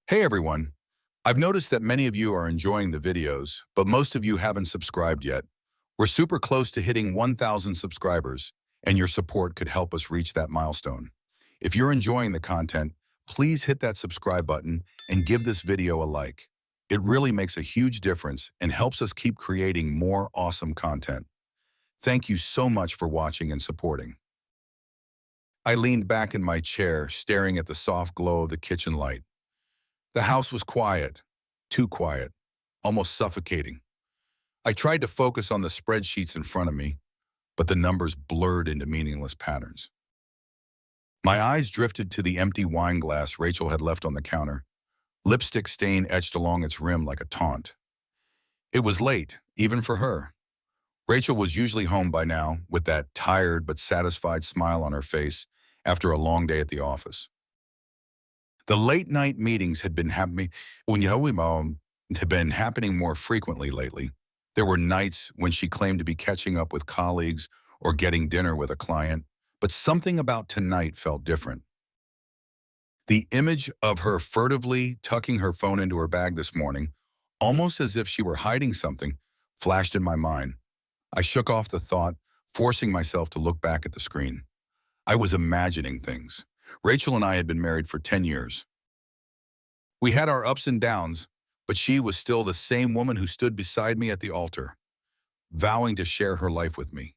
Hey everyone, I've noticed that many of you are enjoying the videos, but most of you haven't subscribed yet. We're super close to hitting 1,000 subscribers, and your support could help us reach that milestone. If you're enjoying the content, please hit that subscribe button and give this video a like. It really makes a huge difference and helps us keep creating more awesome content. Thank you so much for watching and supporting. I leaned back in my chair, staring at the soft glow of the kitchen light. The house was quiet, too quiet, almost suffocating. I tried to focus on the spreadsheets in front of me, but the numbers blurred into meaningless patterns. My eyes drifted to the empty wine glass Rachel had left on the counter, lipstick stain etched along its rim like a taunt. It was late, even for her. Rachel was usually home by now, with that tired but satisfied smile on her face after a long day at the office. The late-night meetings had been happening more frequently lately. There were nights when she claimed to be catching up with colleagues or getting dinner with a client, but something about tonight felt different. The image of her furtively tucking her phone into her bag this morning, almost as if she were hiding something, flashed in my mind. I shook off the thought, forcing myself to look back at the screen. I was imagining things. Rachel and I had been married for 10 years. We had our ups and downs, but she was still the same woman who stood beside me at the altar, vowing to share her life with me.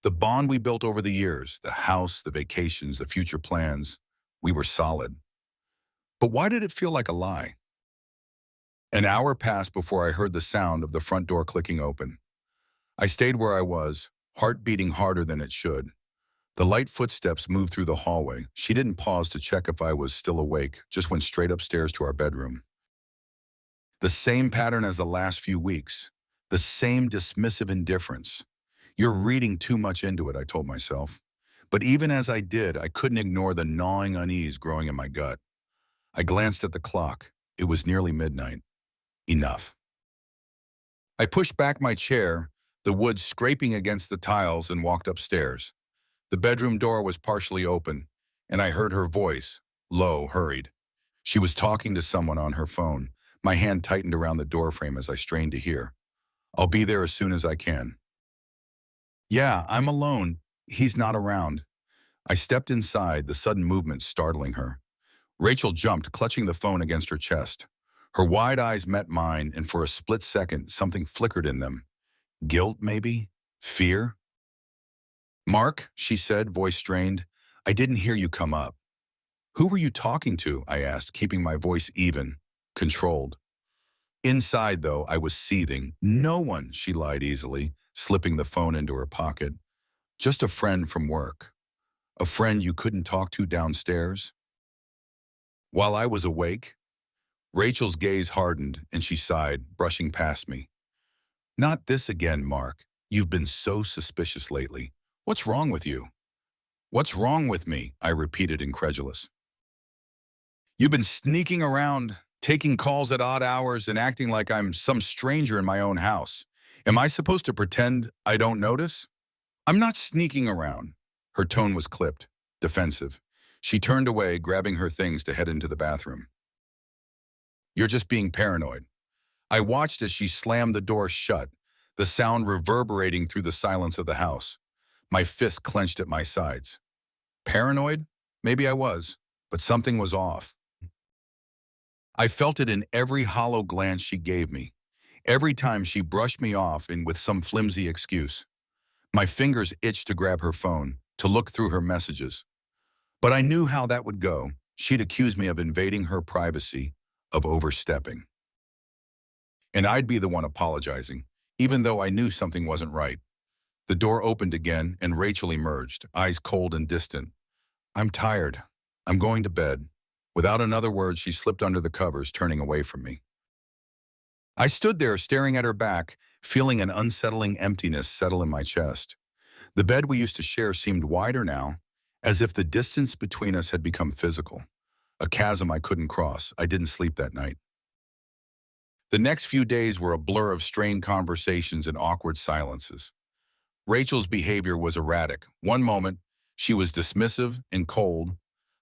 The bond we built over the years, the house, the vacations, the future plans, we were solid. But why did it feel like a lie? An hour passed before I heard the sound of the front door clicking open. I stayed where I was, heart beating harder than it should. The light footsteps moved through the hallway. She didn't pause to check if I was still awake, just went straight upstairs to our bedroom. The same pattern as the last few weeks. The same dismissive indifference. You're reading too much into it, I told myself. But even as I did, I couldn't ignore the gnawing unease growing in my gut. I glanced at the clock. It was nearly midnight. Enough. I pushed back my chair, the wood scraping against the tiles, and walked upstairs. The bedroom door was partially open, and I heard her voice, low, hurried. She was talking to someone on her phone. My hand tightened around the doorframe as I strained to hear. I'll be there as soon as I can. Yeah, I'm alone. He's not around. I stepped inside, the sudden movement startling her. Rachel jumped, clutching the phone against her chest. Her wide eyes met mine, and for a split second, something flickered in them. Guilt, maybe? Fear? Mark, she said, voice strained, I didn't hear you come up. Who were you talking to? I asked, keeping my voice even, controlled. Inside, though, I was seething. No one, she lied easily, slipping the phone into her pocket. Just a friend from work. A friend you couldn't talk to downstairs? While I was awake, Rachel's gaze hardened and she sighed, brushing past me. Not this again, Mark. You've been so suspicious lately. What's wrong with you? What's wrong with me? I repeated, incredulous. You've been sneaking around, taking calls at odd hours and acting like I'm some stranger in my own house. Am I supposed to pretend I don't notice? I'm not sneaking around. Her tone was clipped, defensive. She turned away, grabbing her things to head into the bathroom. You're just being paranoid. I watched as she slammed the door shut, the sound reverberating through the silence of the house. My fist clenched at my sides. Paranoid? Maybe I was, but something was off. I felt it in every hollow glance she gave me, every time she brushed me off and with some flimsy excuse. My fingers itched to grab her phone, to look through her messages. But I knew how that would go. She'd accuse me of invading her privacy, of overstepping. And I'd be the one apologizing, even though I knew something wasn't right. The door opened again, and Rachel emerged, eyes cold and distant. I'm tired. I'm going to bed. Without another word, she slipped under the covers, turning away from me. I stood there staring at her back, feeling an unsettling emptiness settle in my chest. The bed we used to share seemed wider now, as if the distance between us had become physical. A chasm I couldn't cross. I didn't sleep that night. The next few days were a blur of strained conversations and awkward silences. Rachel's behavior was erratic. One moment, she was dismissive and cold.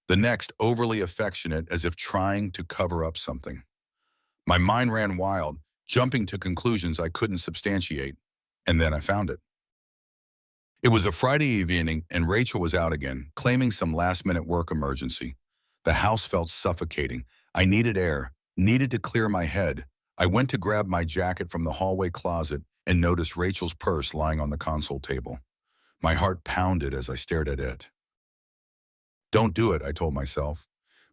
The next, overly affectionate, as if trying to cover up something. My mind ran wild, jumping to conclusions I couldn't substantiate. And then I found it. It was a Friday evening, and Rachel was out again, claiming some last-minute work emergency. The house felt suffocating. I needed air, needed to clear my head. I went to grab my jacket from the hallway closet and noticed Rachel's purse lying on the console table. My heart pounded as I stared at it. Don't do it, I told myself.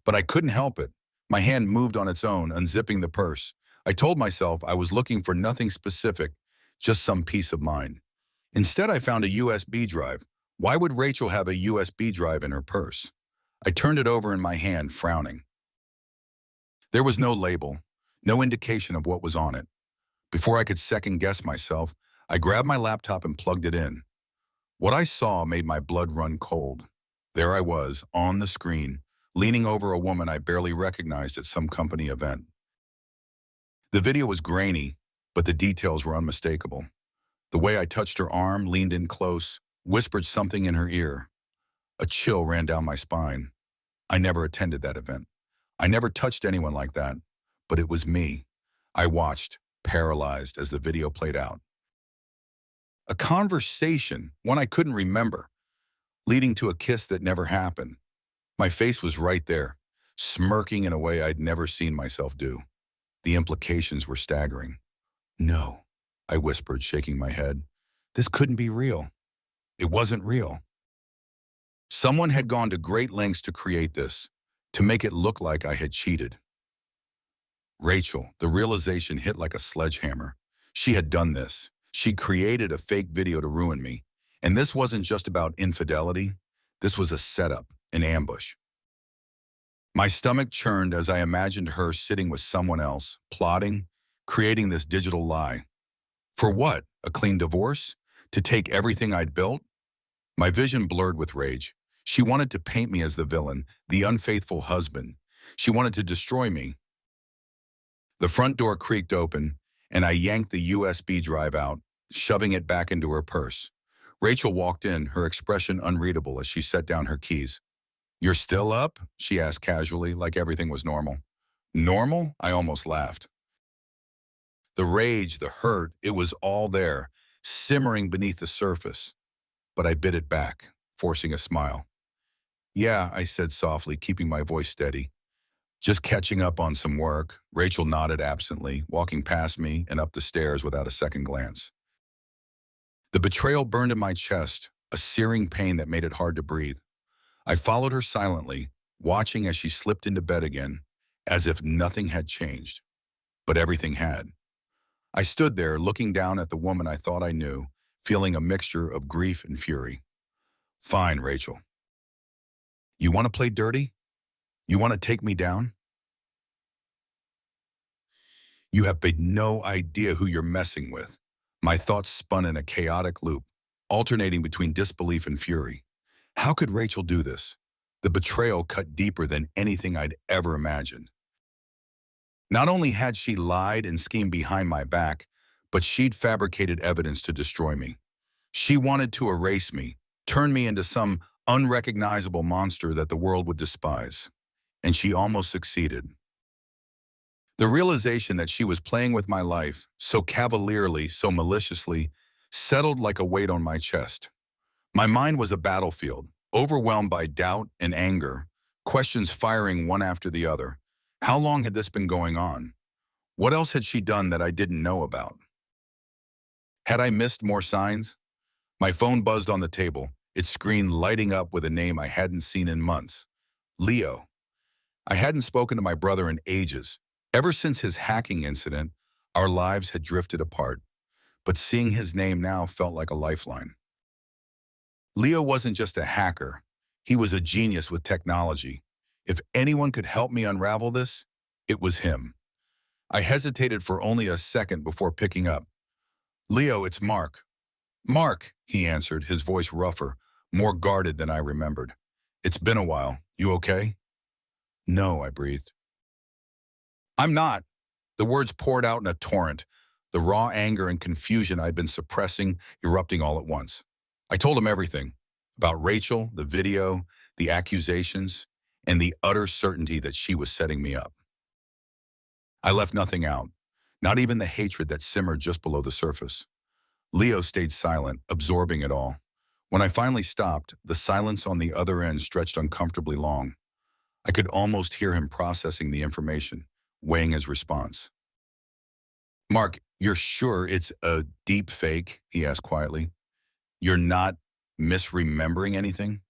But I couldn't help it. My hand moved on its own, unzipping the purse. I told myself I was looking for nothing specific, just some peace of mind. Instead, I found a USB drive. Why would Rachel have a USB drive in her purse? I turned it over in my hand, frowning. There was no label, no indication of what was on it. Before I could second-guess myself, I grabbed my laptop and plugged it in. What I saw made my blood run cold. There I was, on the screen, leaning over a woman I barely recognized at some company event. The video was grainy, but the details were unmistakable. The way I touched her arm, leaned in close, whispered something in her ear. A chill ran down my spine. I never attended that event. I never touched anyone like that, but it was me. I watched, paralyzed, as the video played out. A conversation, one I couldn't remember, leading to a kiss that never happened. My face was right there, smirking in a way I'd never seen myself do. The implications were staggering. No, I whispered, shaking my head. This couldn't be real. It wasn't real. Someone had gone to great lengths to create this, to make it look like I had cheated. Rachel, the realization hit like a sledgehammer. She had done this. She created a fake video to ruin me. And this wasn't just about infidelity. This was a setup, an ambush. My stomach churned as I imagined her sitting with someone else, plotting, creating this digital lie. For what? A clean divorce? To take everything I'd built? My vision blurred with rage. She wanted to paint me as the villain, the unfaithful husband. She wanted to destroy me. The front door creaked open, and I yanked the USB drive out, shoving it back into her purse. Rachel walked in, her expression unreadable as she set down her keys. "You're still up?" she asked casually, like everything was normal. Normal? I almost laughed. The rage, the hurt, it was all there, simmering beneath the surface. But I bit it back, forcing a smile. "Yeah," I said softly, keeping my voice steady. "Just catching up on some work." Rachel nodded absently, walking past me and up the stairs without a second glance. The betrayal burned in my chest, a searing pain that made it hard to breathe. I followed her silently, watching as she slipped into bed again, as if nothing had changed. But everything had. I stood there, looking down at the woman I thought I knew, feeling a mixture of grief and fury. "Fine, Rachel. You want to play dirty? You want to take me down? You have no idea who you're messing with." My thoughts spun in a chaotic loop, alternating between disbelief and fury. How could Rachel do this? The betrayal cut deeper than anything I'd ever imagined. Not only had she lied and schemed behind my back, but she'd fabricated evidence to destroy me. She wanted to erase me, turn me into some unrecognizable monster that the world would despise. And she almost succeeded. The realization that she was playing with my life, so cavalierly, so maliciously, settled like a weight on my chest. My mind was a battlefield, overwhelmed by doubt and anger, questions firing one after the other. How long had this been going on? What else had she done that I didn't know about? Had I missed more signs? My phone buzzed on the table, its screen lighting up with a name I hadn't seen in months. Leo. I hadn't spoken to my brother in ages. Ever since his hacking incident, our lives had drifted apart. But seeing his name now felt like a lifeline. Leo wasn't just a hacker. He was a genius with technology. If anyone could help me unravel this, it was him. I hesitated for only a second before picking up. "Leo, it's Mark." "Mark," he answered, his voice rougher, more guarded than I remembered. "It's been a while. You okay?" "No," I breathed. "I'm not." The words poured out in a torrent, the raw anger and confusion I'd been suppressing erupting all at once. I told him everything, about Rachel, the video, the accusations, and the utter certainty that she was setting me up. I left nothing out, not even the hatred that simmered just below the surface. Leo stayed silent, absorbing it all. When I finally stopped, the silence on the other end stretched uncomfortably long. I could almost hear him processing the information, weighing his response. "Mark, you're sure it's a deep fake?" he asked quietly. "You're not misremembering anything?"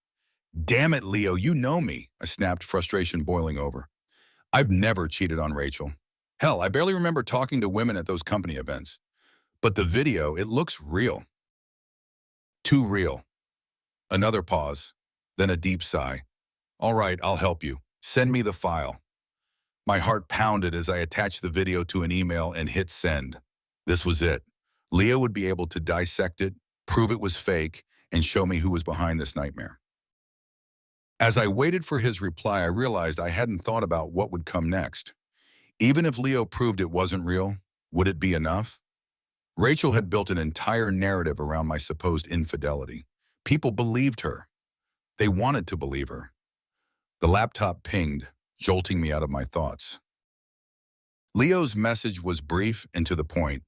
"Damn it, Leo, you know me," I snapped, frustration boiling over. "I've never cheated on Rachel. Hell, I barely remember talking to women at those company events. But the video, it looks real. Too real." Another pause, then a deep sigh. "All right, I'll help you. Send me the file." My heart pounded as I attached the video to an email and hit send. This was it. Leo would be able to dissect it, prove it was fake, and show me who was behind this nightmare. As I waited for his reply, I realized I hadn't thought about what would come next. Even if Leo proved it wasn't real, would it be enough? Rachel had built an entire narrative around my supposed infidelity. People believed her. They wanted to believe her. The laptop pinged, jolting me out of my thoughts. Leo's message was brief and to the point.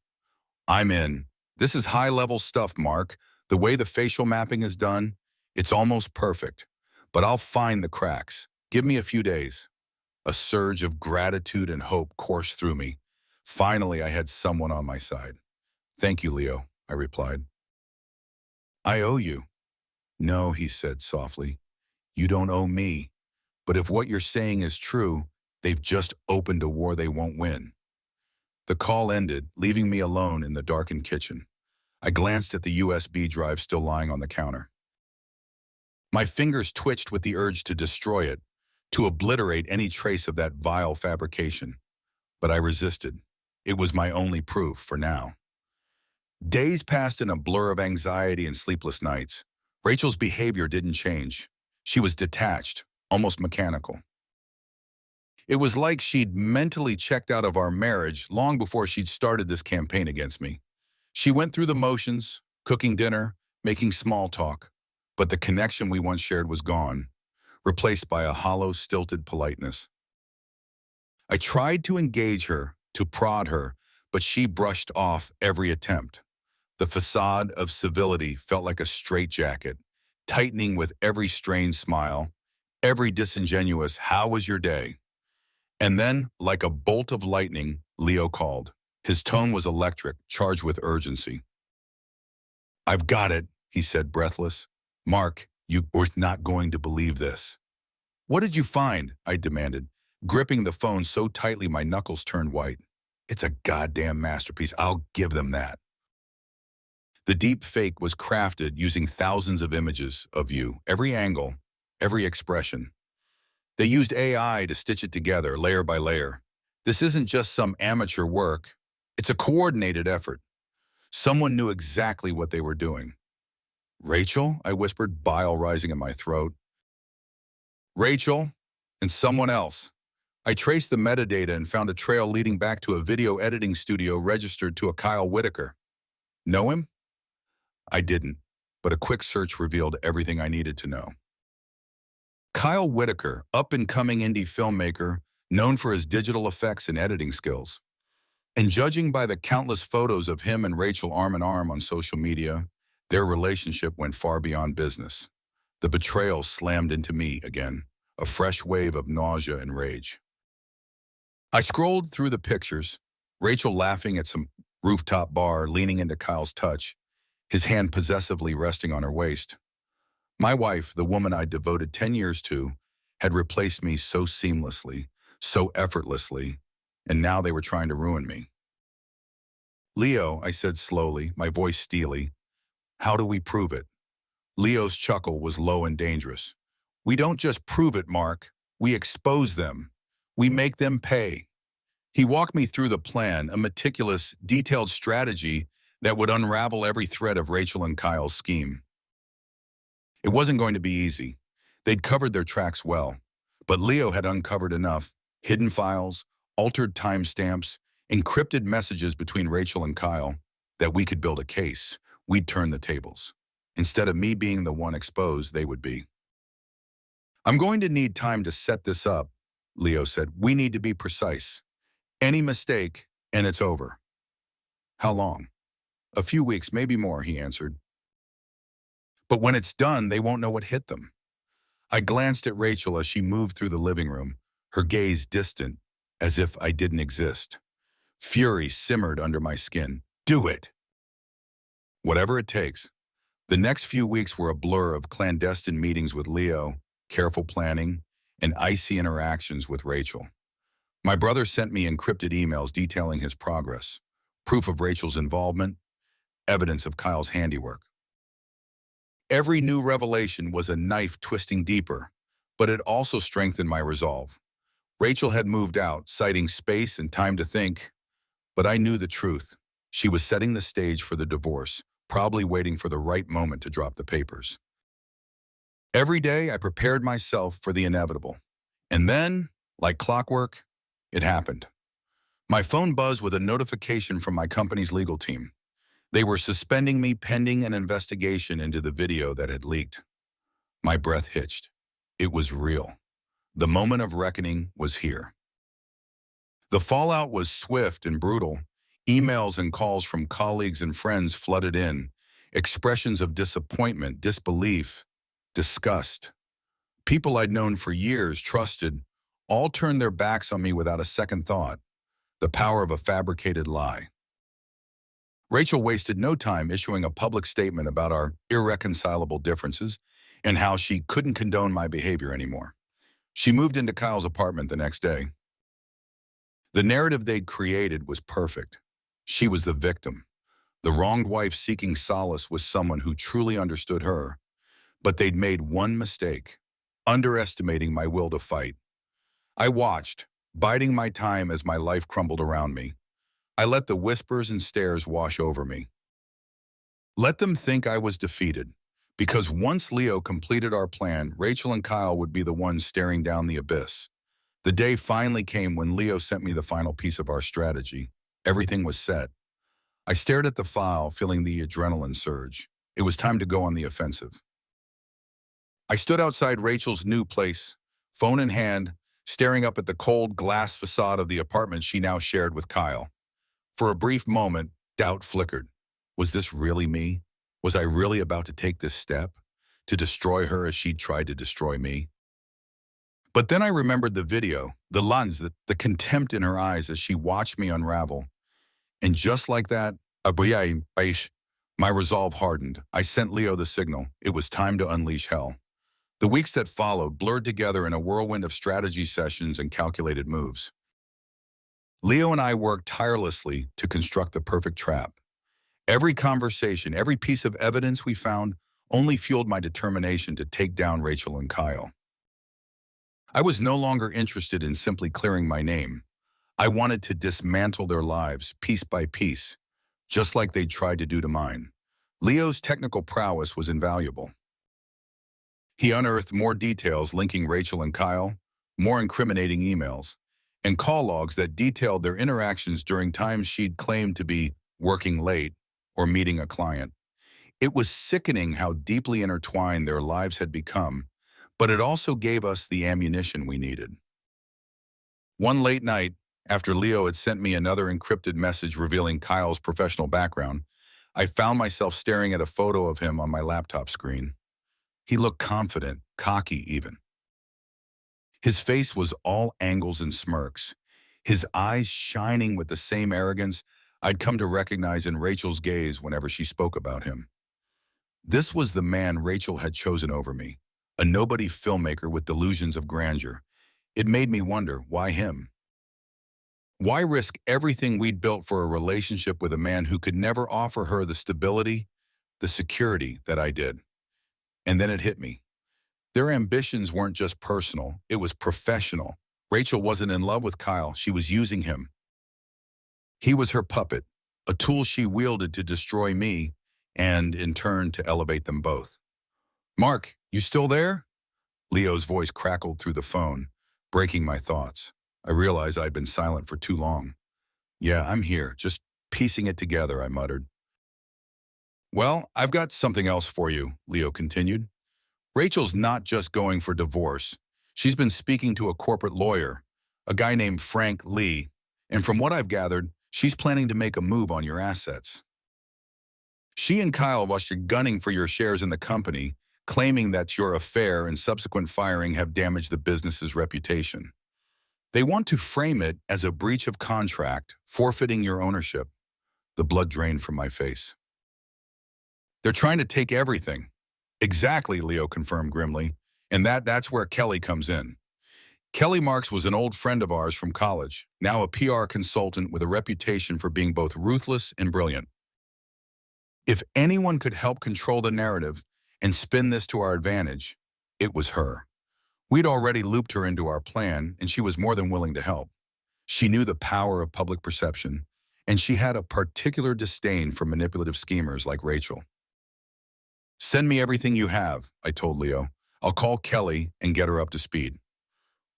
"I'm in. This is high-level stuff, Mark. The way the facial mapping is done, it's almost perfect. But I'll find the cracks. Give me a few days." A surge of gratitude and hope coursed through me. Finally, I had someone on my side. "Thank you, Leo," I replied. "I owe you." "No," he said softly. "You don't owe me. But if what you're saying is true, they've just opened a war they won't win." The call ended, leaving me alone in the darkened kitchen. I glanced at the USB drive still lying on the counter. My fingers twitched with the urge to destroy it, to obliterate any trace of that vile fabrication. But I resisted. It was my only proof for now. Days passed in a blur of anxiety and sleepless nights. Rachel's behavior didn't change. She was detached, almost mechanical. It was like she'd mentally checked out of our marriage long before she'd started this campaign against me. She went through the motions, cooking dinner, making small talk, but the connection we once shared was gone, replaced by a hollow, stilted politeness. I tried to engage her, to prod her, but she brushed off every attempt. The facade of civility felt like a straitjacket, tightening with every strained smile, every disingenuous "How was your day?" And then, like a bolt of lightning, Leo called. His tone was electric, charged with urgency. "I've got it," he said, breathless. "Mark, you are not going to believe this." "What did you find?" I demanded, gripping the phone so tightly my knuckles turned white. "It's a goddamn masterpiece, I'll give them that." The deep fake was crafted using thousands of images of you, every angle, every expression. They used AI to stitch it together, layer by layer. This isn't just some amateur work. It's a coordinated effort. Someone knew exactly what they were doing. "Rachel?" I whispered, bile rising in my throat. "Rachel and someone else." I traced the metadata and found a trail leading back to a video editing studio registered to a Kyle Whitaker. Know him? I didn't, but a quick search revealed everything I needed to know. Kyle Whitaker, up-and-coming indie filmmaker, known for his digital effects and editing skills. And judging by the countless photos of him and Rachel arm in arm on social media, their relationship went far beyond business. The betrayal slammed into me again, a fresh wave of nausea and rage. I scrolled through the pictures, Rachel laughing at some rooftop bar, leaning into Kyle's touch, his hand possessively resting on her waist. My wife, the woman I devoted 10 years to, had replaced me so seamlessly, so effortlessly, and now they were trying to ruin me. "Leo," I said slowly, my voice steely, "how do we prove it?" Leo's chuckle was low and dangerous. "We don't just prove it, Mark. We expose them. We make them pay." He walked me through the plan, a meticulous, detailed strategy that would unravel every thread of Rachel and Kyle's scheme. It wasn't going to be easy. They'd covered their tracks well, but Leo had uncovered enough hidden files, altered timestamps, encrypted messages between Rachel and Kyle that we could build a case. We'd turn the tables. Instead of me being the one exposed, they would be. I'm going to need time to set this up, Leo said. We need to be precise. Any mistake, and it's over. How long? A few weeks, maybe more, he answered. But when it's done, they won't know what hit them. I glanced at Rachel as she moved through the living room, her gaze distant, as if I didn't exist. Fury simmered under my skin. Do it! Whatever it takes. The next few weeks were a blur of clandestine meetings with Leo, careful planning, and icy interactions with Rachel. My brother sent me encrypted emails detailing his progress, proof of Rachel's involvement, evidence of Kyle's handiwork. Every new revelation was a knife twisting deeper, but it also strengthened my resolve. Rachel had moved out, citing space and time to think, but I knew the truth. She was setting the stage for the divorce, probably waiting for the right moment to drop the papers. Every day, I prepared myself for the inevitable. And then, like clockwork, it happened. My phone buzzed with a notification from my company's legal team. They were suspending me pending an investigation into the video that had leaked. My breath hitched. It was real. The moment of reckoning was here. The fallout was swift and brutal. Emails and calls from colleagues and friends flooded in. Expressions of disappointment, disbelief, disgust. People I'd known for years, trusted, all turned their backs on me without a second thought. The power of a fabricated lie. Rachel wasted no time issuing a public statement about our irreconcilable differences and how she couldn't condone my behavior anymore. She moved into Kyle's apartment the next day. The narrative they'd created was perfect. She was the victim, the wronged wife seeking solace with someone who truly understood her. But they'd made one mistake, underestimating my will to fight. I watched, biding my time as my life crumbled around me. I let the whispers and stares wash over me. Let them think I was defeated, because once Leo completed our plan, Rachel and Kyle would be the ones staring down the abyss. The day finally came when Leo sent me the final piece of our strategy. Everything was set. I stared at the file, feeling the adrenaline surge. It was time to go on the offensive. I stood outside Rachel's new place, phone in hand, staring up at the cold glass facade of the apartment she now shared with Kyle. For a brief moment, doubt flickered. Was this really me? Was I really about to take this step? To destroy her as she'd tried to destroy me? But then I remembered the video, the lens, the contempt in her eyes as she watched me unravel. And just like that, my resolve hardened. I sent Leo the signal. It was time to unleash hell. The weeks that followed blurred together in a whirlwind of strategy sessions and calculated moves. Leo and I worked tirelessly to construct the perfect trap. Every conversation, every piece of evidence we found only fueled my determination to take down Rachel and Kyle. I was no longer interested in simply clearing my name. I wanted to dismantle their lives piece by piece, just like they'd tried to do to mine. Leo's technical prowess was invaluable. He unearthed more details linking Rachel and Kyle, more incriminating emails, and call logs that detailed their interactions during times she'd claimed to be working late or meeting a client. It was sickening how deeply intertwined their lives had become, but it also gave us the ammunition we needed. One late night, after Leo had sent me another encrypted message revealing Kyle's professional background, I found myself staring at a photo of him on my laptop screen. He looked confident, cocky even. His face was all angles and smirks, his eyes shining with the same arrogance I'd come to recognize in Rachel's gaze whenever she spoke about him. This was the man Rachel had chosen over me, a nobody filmmaker with delusions of grandeur. It made me wonder, why him? Why risk everything we'd built for a relationship with a man who could never offer her the stability, the security that I did? And then it hit me. Their ambitions weren't just personal, it was professional. Rachel wasn't in love with Kyle, she was using him. He was her puppet, a tool she wielded to destroy me and, in turn, to elevate them both. "Mark, you still there?" Leo's voice crackled through the phone, breaking my thoughts. I realized I'd been silent for too long. "Yeah, I'm here, just piecing it together," I muttered. "Well, I've got something else for you," Leo continued. Rachel's not just going for divorce. She's been speaking to a corporate lawyer, a guy named Frank Lee, and from what I've gathered, she's planning to make a move on your assets. She and Kyle while you're gunning for your shares in the company, claiming that your affair and subsequent firing have damaged the business's reputation. They want to frame it as a breach of contract, forfeiting your ownership. The blood drained from my face. They're trying to take everything. Exactly, Leo confirmed grimly, and that's where Kelly comes in. Kelly Marks was an old friend of ours from college, now a PR consultant with a reputation for being both ruthless and brilliant. If anyone could help control the narrative and spin this to our advantage, it was her. We'd already looped her into our plan, and she was more than willing to help. She knew the power of public perception, and she had a particular disdain for manipulative schemers like Rachel. Send me everything you have, I told Leo. I'll call Kelly and get her up to speed.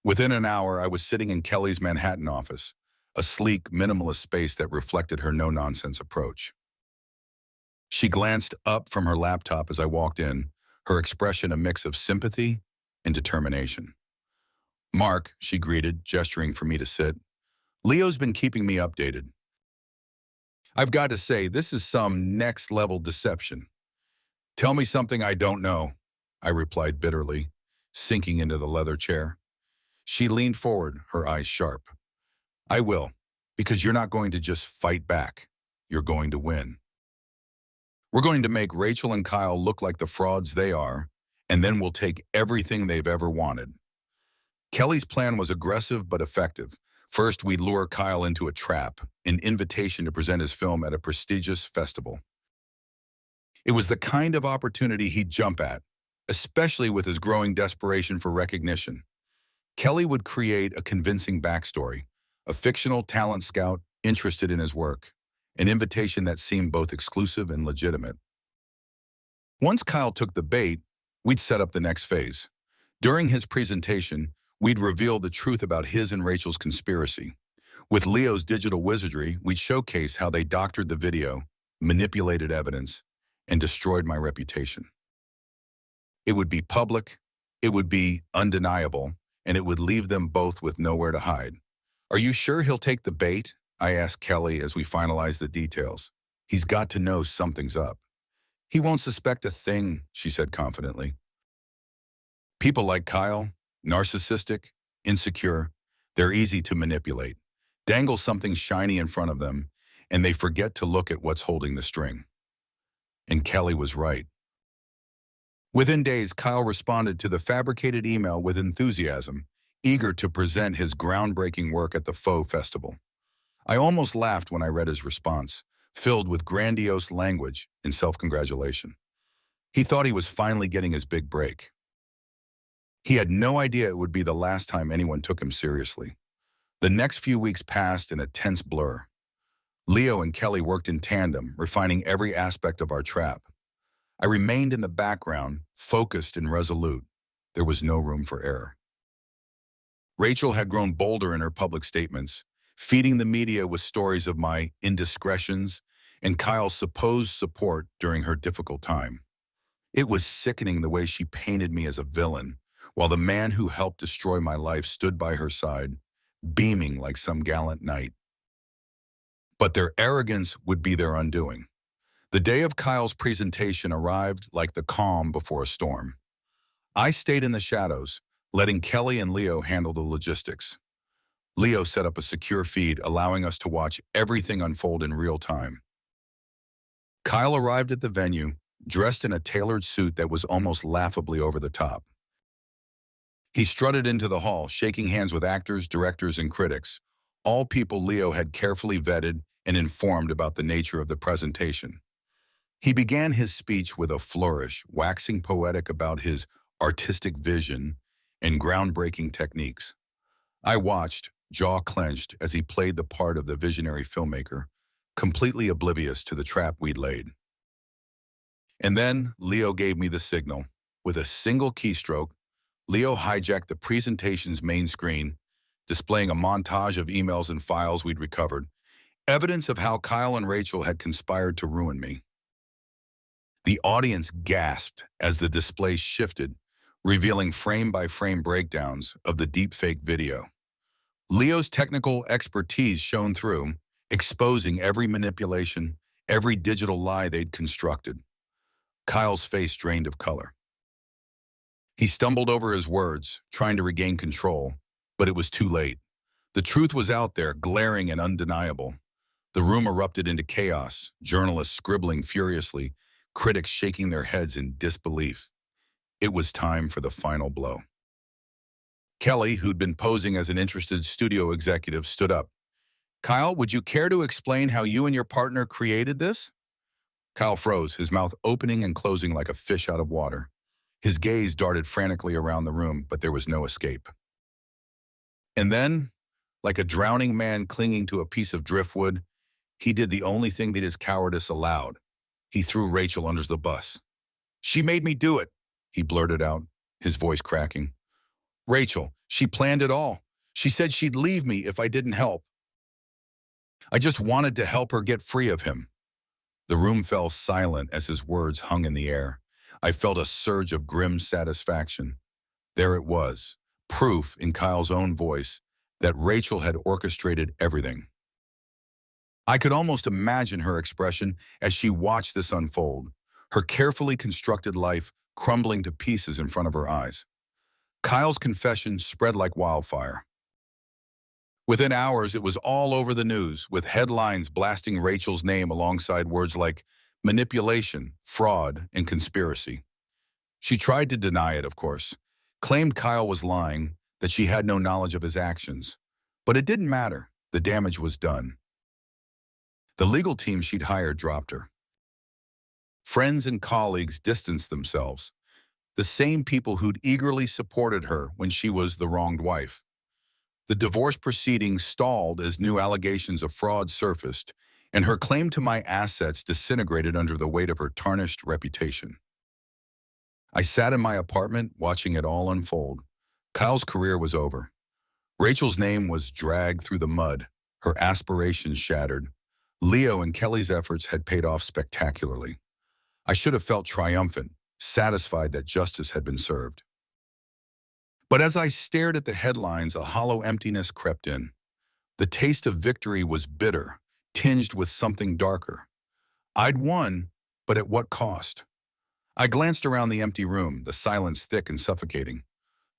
Within an hour, I was sitting in Kelly's Manhattan office, a sleek, minimalist space that reflected her no-nonsense approach. She glanced up from her laptop as I walked in, her expression a mix of sympathy and determination. Mark, she greeted, gesturing for me to sit. Leo's been keeping me updated. I've got to say, this is some next-level deception. Tell me something I don't know, I replied bitterly, sinking into the leather chair. She leaned forward, her eyes sharp. I will, because you're not going to just fight back. You're going to win. We're going to make Rachel and Kyle look like the frauds they are, and then we'll take everything they've ever wanted. Kelly's plan was aggressive but effective. First, we'd lure Kyle into a trap, an invitation to present his film at a prestigious festival. It was the kind of opportunity he'd jump at, especially with his growing desperation for recognition. Kelly would create a convincing backstory, a fictional talent scout interested in his work, an invitation that seemed both exclusive and legitimate. Once Kyle took the bait, we'd set up the next phase. During his presentation, we'd reveal the truth about his and Rachel's conspiracy. With Leo's digital wizardry, we'd showcase how they doctored the video, manipulated evidence, and destroyed my reputation. It would be public, it would be undeniable, and it would leave them both with nowhere to hide. Are you sure he'll take the bait? I asked Kelly as we finalized the details. He's got to know something's up. He won't suspect a thing, she said confidently. People like Kyle, narcissistic, insecure, they're easy to manipulate. Dangle something shiny in front of them, and they forget to look at what's holding the string. And Kelly was right. Within days, Kyle responded to the fabricated email with enthusiasm, eager to present his groundbreaking work at the Faux Festival. I almost laughed when I read his response, filled with grandiose language and self-congratulation. He thought he was finally getting his big break. He had no idea it would be the last time anyone took him seriously. The next few weeks passed in a tense blur. Leo and Kelly worked in tandem, refining every aspect of our trap. I remained in the background, focused and resolute. There was no room for error. Rachel had grown bolder in her public statements, feeding the media with stories of my indiscretions and Kyle's supposed support during her difficult time. It was sickening the way she painted me as a villain, while the man who helped destroy my life stood by her side, beaming like some gallant knight. But their arrogance would be their undoing. The day of Kyle's presentation arrived like the calm before a storm. I stayed in the shadows, letting Kelly and Leo handle the logistics. Leo set up a secure feed, allowing us to watch everything unfold in real time. Kyle arrived at the venue, dressed in a tailored suit that was almost laughably over the top. He strutted into the hall, shaking hands with actors, directors, and critics, all people Leo had carefully vetted and informed about the nature of the presentation. He began his speech with a flourish, waxing poetic about his artistic vision and groundbreaking techniques. I watched, jaw clenched, as he played the part of the visionary filmmaker, completely oblivious to the trap we'd laid. And then Leo gave me the signal. With a single keystroke, Leo hijacked the presentation's main screen, displaying a montage of emails and files we'd recovered, evidence of how Kyle and Rachel had conspired to ruin me. The audience gasped as the display shifted, revealing frame-by-frame breakdowns of the deepfake video. Leo's technical expertise shone through, exposing every manipulation, every digital lie they'd constructed. Kyle's face drained of color. He stumbled over his words, trying to regain control, but it was too late. The truth was out there, glaring and undeniable. The room erupted into chaos, journalists scribbling furiously, critics shaking their heads in disbelief. It was time for the final blow. Kelly, who'd been posing as an interested studio executive, stood up. "Kyle, would you care to explain how you and your partner created this?" Kyle froze, his mouth opening and closing like a fish out of water. His gaze darted frantically around the room, but there was no escape. And then, like a drowning man clinging to a piece of driftwood, he did the only thing that his cowardice allowed. He threw Rachel under the bus. "She made me do it," he blurted out, his voice cracking. "Rachel, she planned it all. She said she'd leave me if I didn't help. I just wanted to help her get free of him." The room fell silent as his words hung in the air. I felt a surge of grim satisfaction. There it was, proof in Kyle's own voice that Rachel had orchestrated everything. I could almost imagine her expression as she watched this unfold, her carefully constructed life crumbling to pieces in front of her eyes. Kyle's confession spread like wildfire. Within hours, it was all over the news, with headlines blasting Rachel's name alongside words like manipulation, fraud, and conspiracy. She tried to deny it, of course, claimed Kyle was lying, that she had no knowledge of his actions. But it didn't matter. The damage was done. The legal team she'd hired dropped her. Friends and colleagues distanced themselves, the same people who'd eagerly supported her when she was the wronged wife. The divorce proceedings stalled as new allegations of fraud surfaced, and her claim to my assets disintegrated under the weight of her tarnished reputation. I sat in my apartment watching it all unfold. Kyle's career was over. Rachel's name was dragged through the mud, her aspirations shattered. Leo and Kelly's efforts had paid off spectacularly. I should have felt triumphant, satisfied that justice had been served. But as I stared at the headlines, a hollow emptiness crept in. The taste of victory was bitter, tinged with something darker. I'd won, but at what cost? I glanced around the empty room, the silence thick and suffocating.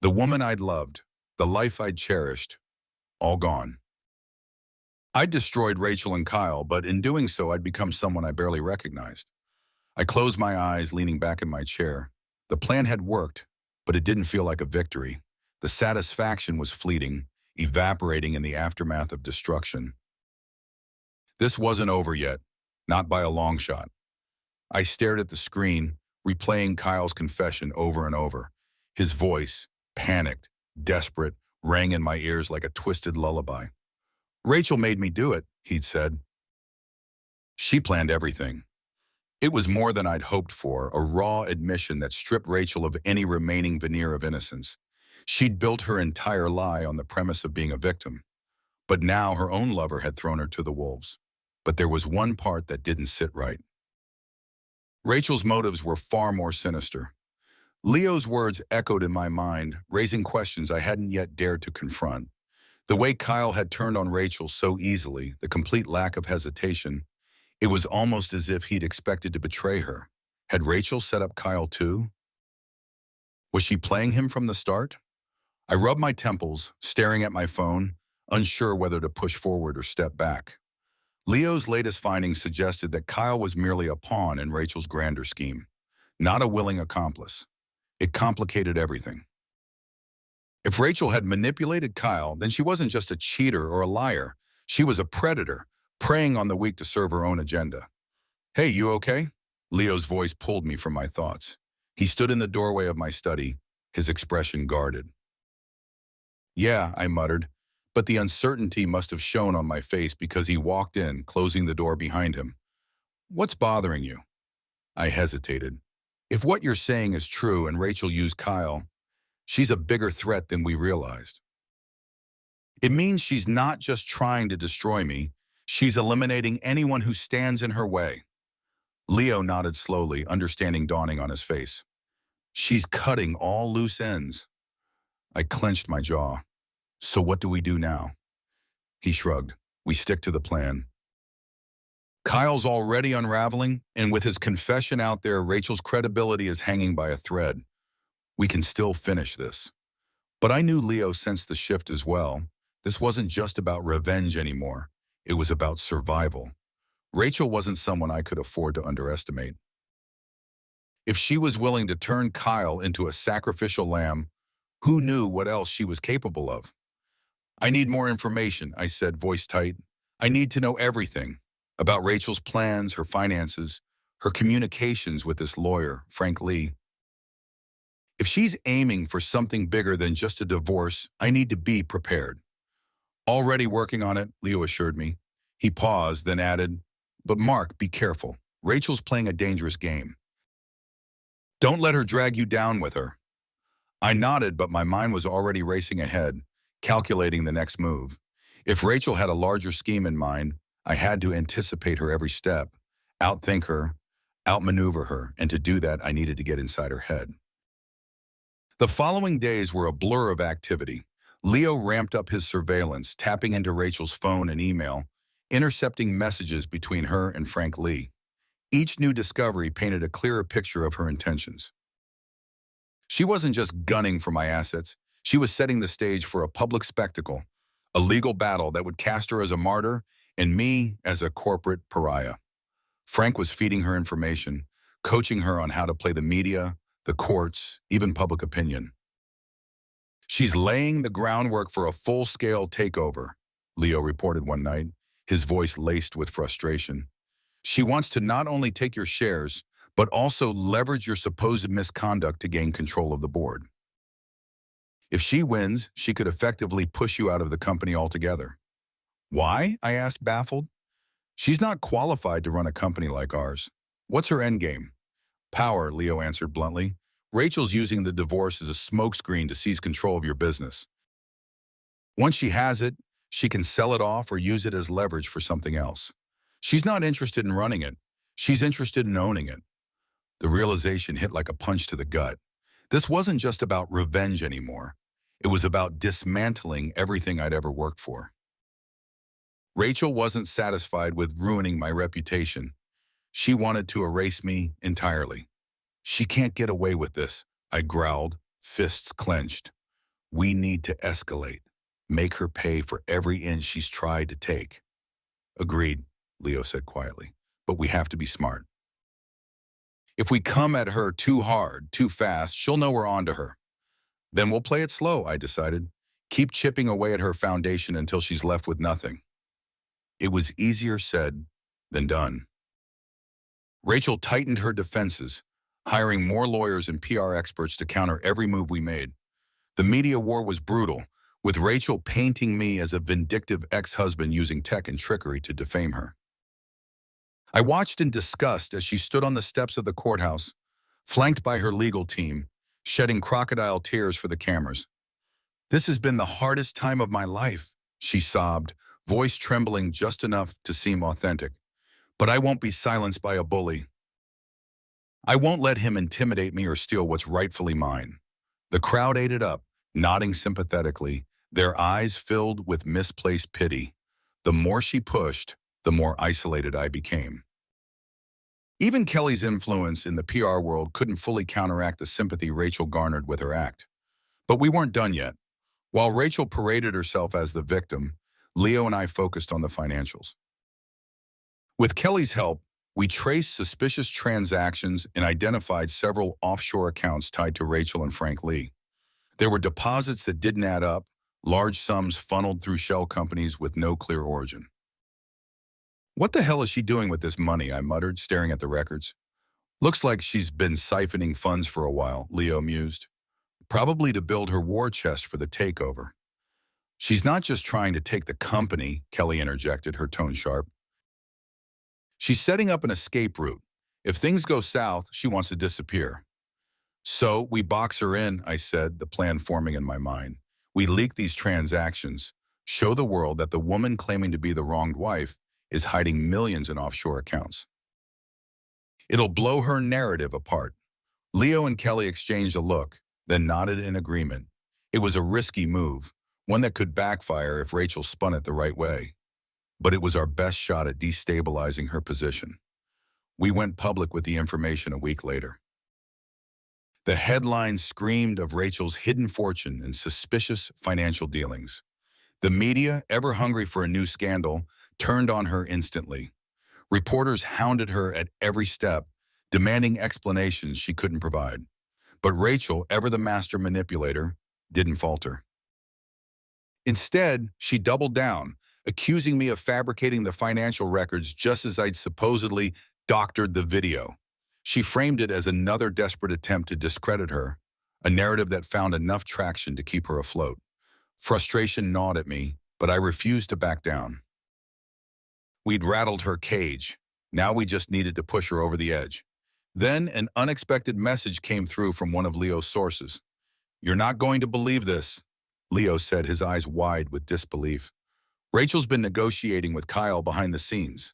The woman I'd loved, the life I'd cherished, all gone. I'd destroyed Rachel and Kyle, but in doing so, I'd become someone I barely recognized. I closed my eyes, leaning back in my chair. The plan had worked, but it didn't feel like a victory. The satisfaction was fleeting, evaporating in the aftermath of destruction. This wasn't over yet, not by a long shot. I stared at the screen, replaying Kyle's confession over and over. His voice, panicked, desperate, rang in my ears like a twisted lullaby. "Rachel made me do it," he'd said. "She planned everything." It was more than I'd hoped for, a raw admission that stripped Rachel of any remaining veneer of innocence. She'd built her entire lie on the premise of being a victim. But now her own lover had thrown her to the wolves. But there was one part that didn't sit right. Rachel's motives were far more sinister. Leo's words echoed in my mind, raising questions I hadn't yet dared to confront. The way Kyle had turned on Rachel so easily, the complete lack of hesitation, it was almost as if he'd expected to betray her. Had Rachel set up Kyle too? Was she playing him from the start? I rubbed my temples, staring at my phone, unsure whether to push forward or step back. Leo's latest findings suggested that Kyle was merely a pawn in Rachel's grander scheme, not a willing accomplice. It complicated everything. If Rachel had manipulated Kyle, then she wasn't just a cheater or a liar. She was a predator, preying on the weak to serve her own agenda. "Hey, you okay?" Leo's voice pulled me from my thoughts. He stood in the doorway of my study, his expression guarded. "Yeah," I muttered, but the uncertainty must have shown on my face because he walked in, closing the door behind him. "What's bothering you?" I hesitated. "If what you're saying is true and Rachel used Kyle, she's a bigger threat than we realized. It means she's not just trying to destroy me, she's eliminating anyone who stands in her way." Leo nodded slowly, understanding dawning on his face. She's cutting all loose ends. I clenched my jaw. So what do we do now? He shrugged. We stick to the plan. Kyle's already unraveling, and with his confession out there, Rachel's credibility is hanging by a thread. We can still finish this. But I knew Leo sensed the shift as well. This wasn't just about revenge anymore. It was about survival. Rachel wasn't someone I could afford to underestimate. If she was willing to turn Kyle into a sacrificial lamb, who knew what else she was capable of? I need more information, I said, voice tight. I need to know everything about Rachel's plans, her finances, her communications with this lawyer, Frank Lee. If she's aiming for something bigger than just a divorce, I need to be prepared. Already working on it, Leo assured me. He paused, then added, but Mark, be careful. Rachel's playing a dangerous game. Don't let her drag you down with her. I nodded, but my mind was already racing ahead, calculating the next move. If Rachel had a larger scheme in mind, I had to anticipate her every step, outthink her, outmaneuver her, and to do that, I needed to get inside her head. The following days were a blur of activity. Leo ramped up his surveillance, tapping into Rachel's phone and email, intercepting messages between her and Frank Lee. Each new discovery painted a clearer picture of her intentions. She wasn't just gunning for my assets. She was setting the stage for a public spectacle, a legal battle that would cast her as a martyr and me as a corporate pariah. Frank was feeding her information, coaching her on how to play the media, the courts, even public opinion. She's laying the groundwork for a full-scale takeover, Leo reported one night, his voice laced with frustration. She wants to not only take your shares, but also leverage your supposed misconduct to gain control of the board. If she wins, she could effectively push you out of the company altogether. Why? I asked, baffled. She's not qualified to run a company like ours. What's her endgame? Power, Leo answered bluntly. Rachel's using the divorce as a smokescreen to seize control of your business. Once she has it, she can sell it off or use it as leverage for something else. She's not interested in running it. She's interested in owning it. The realization hit like a punch to the gut. This wasn't just about revenge anymore. It was about dismantling everything I'd ever worked for. Rachel wasn't satisfied with ruining my reputation. She wanted to erase me entirely. She can't get away with this, I growled, fists clenched. We need to escalate. Make her pay for every inch she's tried to take. Agreed, Leo said quietly, but we have to be smart. If we come at her too hard, too fast, she'll know we're onto her. Then we'll play it slow, I decided. Keep chipping away at her foundation until she's left with nothing. It was easier said than done. Rachel tightened her defenses, hiring more lawyers and PR experts to counter every move we made. The media war was brutal, with Rachel painting me as a vindictive ex-husband using tech and trickery to defame her. I watched in disgust as she stood on the steps of the courthouse, flanked by her legal team, shedding crocodile tears for the cameras. This has been the hardest time of my life, she sobbed, voice trembling just enough to seem authentic. But I won't be silenced by a bully. I won't let him intimidate me or steal what's rightfully mine. The crowd ate it up, nodding sympathetically, their eyes filled with misplaced pity. The more she pushed, the more isolated I became. Even Kelly's influence in the PR world couldn't fully counteract the sympathy Rachel garnered with her act. But we weren't done yet. While Rachel paraded herself as the victim, Leo and I focused on the financials. With Kelly's help, we traced suspicious transactions and identified several offshore accounts tied to Rachel and Frank Lee. There were deposits that didn't add up, large sums funneled through shell companies with no clear origin. What the hell is she doing with this money? I muttered, staring at the records. Looks like she's been siphoning funds for a while, Leo mused. Probably to build her war chest for the takeover. She's not just trying to take the company, Kelly interjected, her tone sharp. She's setting up an escape route. If things go south, she wants to disappear. So we box her in, I said, the plan forming in my mind. We leak these transactions, show the world that the woman claiming to be the wronged wife is hiding millions in offshore accounts. It'll blow her narrative apart. Leo and Kelly exchanged a look, then nodded in agreement. It was a risky move, one that could backfire if Rachel spun it the right way. But it was our best shot at destabilizing her position. We went public with the information a week later. The headlines screamed of Rachel's hidden fortune and suspicious financial dealings. The media, ever hungry for a new scandal, turned on her instantly. Reporters hounded her at every step, demanding explanations she couldn't provide. But Rachel, ever the master manipulator, didn't falter. Instead, she doubled down, accusing me of fabricating the financial records just as I'd supposedly doctored the video. She framed it as another desperate attempt to discredit her, a narrative that found enough traction to keep her afloat. Frustration gnawed at me, but I refused to back down. We'd rattled her cage. Now we just needed to push her over the edge. Then an unexpected message came through from one of Leo's sources. "You're not going to believe this," Leo said, his eyes wide with disbelief. "Rachel's been negotiating with Kyle behind the scenes.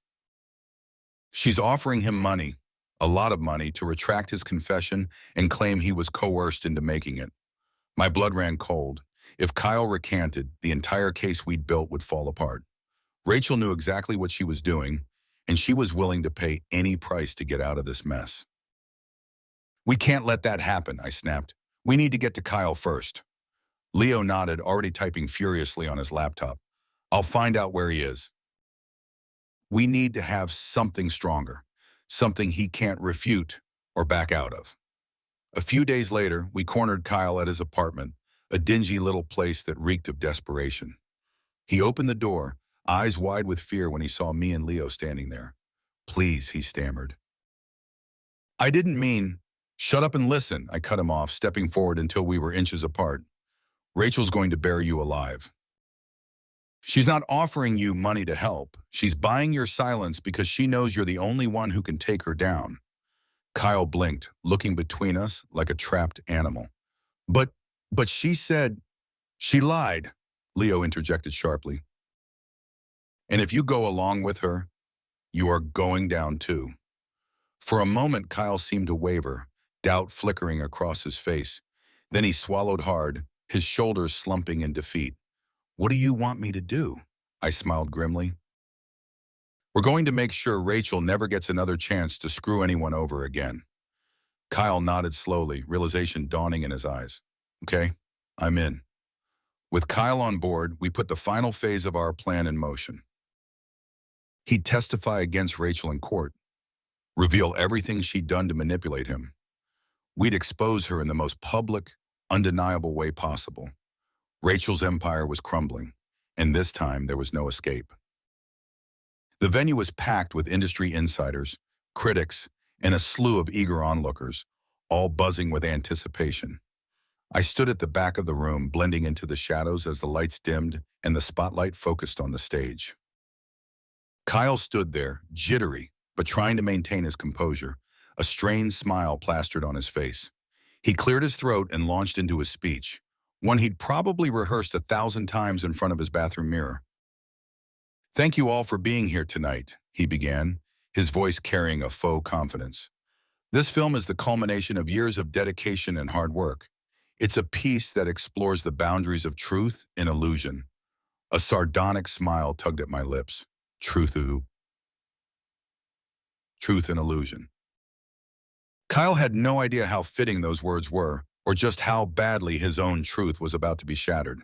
She's offering him money, a lot of money, to retract his confession and claim he was coerced into making it." My blood ran cold. If Kyle recanted, the entire case we'd built would fall apart. Rachel knew exactly what she was doing, and she was willing to pay any price to get out of this mess. "We can't let that happen," I snapped. "We need to get to Kyle first." Leo nodded, already typing furiously on his laptop. "I'll find out where he is." We need to have something stronger, something he can't refute or back out of. A few days later, we cornered Kyle at his apartment, a dingy little place that reeked of desperation. He opened the door, eyes wide with fear when he saw me and Leo standing there. "Please," he stammered. "I didn't mean—" "Shut up and listen," I cut him off, stepping forward until we were inches apart. "Rachel's going to bury you alive. She's not offering you money to help. She's buying your silence because she knows you're the only one who can take her down." Kyle blinked, looking between us like a trapped animal. But she said—" "She lied," Leo interjected sharply. "And if you go along with her, you are going down too." For a moment, Kyle seemed to waver, doubt flickering across his face. Then he swallowed hard, his shoulders slumping in defeat. "What do you want me to do?" I smiled grimly. "We're going to make sure Rachel never gets another chance to screw anyone over again." Kyle nodded slowly, realization dawning in his eyes. "Okay, I'm in." With Kyle on board, we put the final phase of our plan in motion. He'd testify against Rachel in court, reveal everything she'd done to manipulate him. We'd expose her in the most public, undeniable way possible. Rachel's empire was crumbling, and this time there was no escape. The venue was packed with industry insiders, critics, and a slew of eager onlookers, all buzzing with anticipation. I stood at the back of the room, blending into the shadows as the lights dimmed and the spotlight focused on the stage. Kyle stood there, jittery, but trying to maintain his composure, a strained smile plastered on his face. He cleared his throat and launched into his speech, one he'd probably rehearsed 1,000 times in front of his bathroom mirror. "Thank you all for being here tonight," he began, his voice carrying a faux confidence. "This film is the culmination of years of dedication and hard work. It's a piece that explores the boundaries of truth and illusion." A sardonic smile tugged at my lips. Truth and illusion. Kyle had no idea how fitting those words were, or just how badly his own truth was about to be shattered.